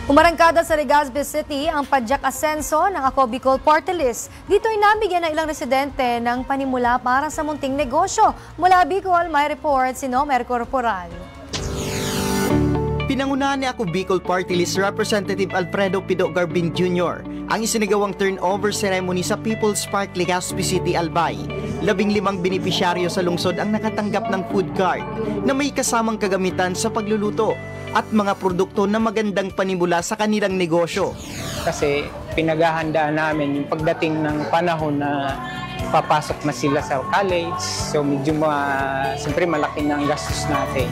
Umarangkada sa Legazpi City ang Padyak Asenso ng Ako Bicol Party List. Dito ay nabigyan ng ilang residente ng panimula para sa munting negosyo. Mula Bicol, may report si Nomer Corporal. Pinangunahan ni Ako Bicol Party List Representative Alfredo Pido Garbin Jr. ang isinagawang turnover ceremony sa People's Park, Legazpi City, Albay. 15 benepisyaryo sa lungsod ang nakatanggap ng food card na may kasamang kagamitan sa pagluluto at mga produkto na magandang panimula sa kanilang negosyo. Kasi pinaghahandaan namin yung pagdating ng panahon na papasok na sila sa college. So medyo siyempre malaki na ang gastos natin.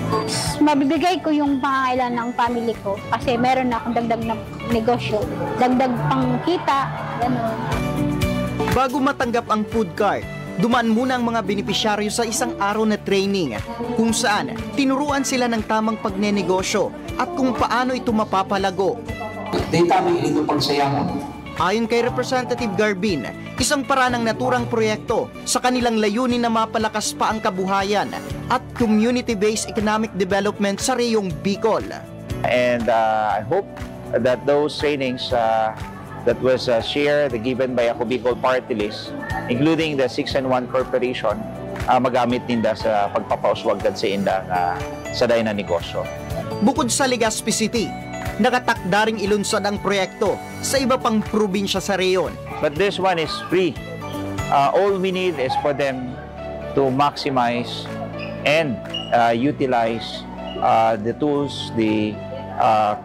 Mabibigay ko yung pangangailangan ng family ko kasi meron na akong dagdag na negosyo, dagdag pang kita, gano'n. Bago matanggap ang food card, dumaan muna ang mga benepisyaryo sa isang araw na training kung saan tinuruan sila ng tamang pagnenegosyo at kung paano ito mapapalago. Ayon kay Representative Garbin, isang paraan ng naturang proyekto sa kanilang layunin na mapalakas pa ang kabuhayan at community-based economic development sa reyong Bicol. And I hope that those trainings that was shared, given by Ako Bicol Party List, including the 6-in-1 Corporation, magamit ninda sa pagpapauswagdan sa indang sa dayon na negosyo. Bukod sa Legazpi City, nakatakda ring ilunsad ang proyekto sa iba pang probinsya sa reyon. But this one is free. All we need is for them to maximize and utilize the tools, the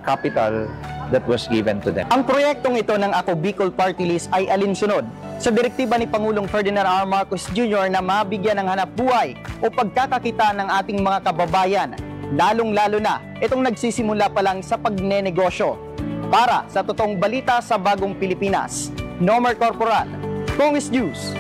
capital that was given to them. Ang proyektong ito ng Ako Bicol Party List ay alinsunod sa direktiba ni Pangulong Ferdinand R. Marcos Jr. na mabigyan ng hanapbuhay o pagkakakita ng ating mga kababayan, lalong-lalo na itong nagsisimula pa lang sa pagnenegosyo. Para sa totoong balita sa bagong Pilipinas, Nomer Corporal, Congress News.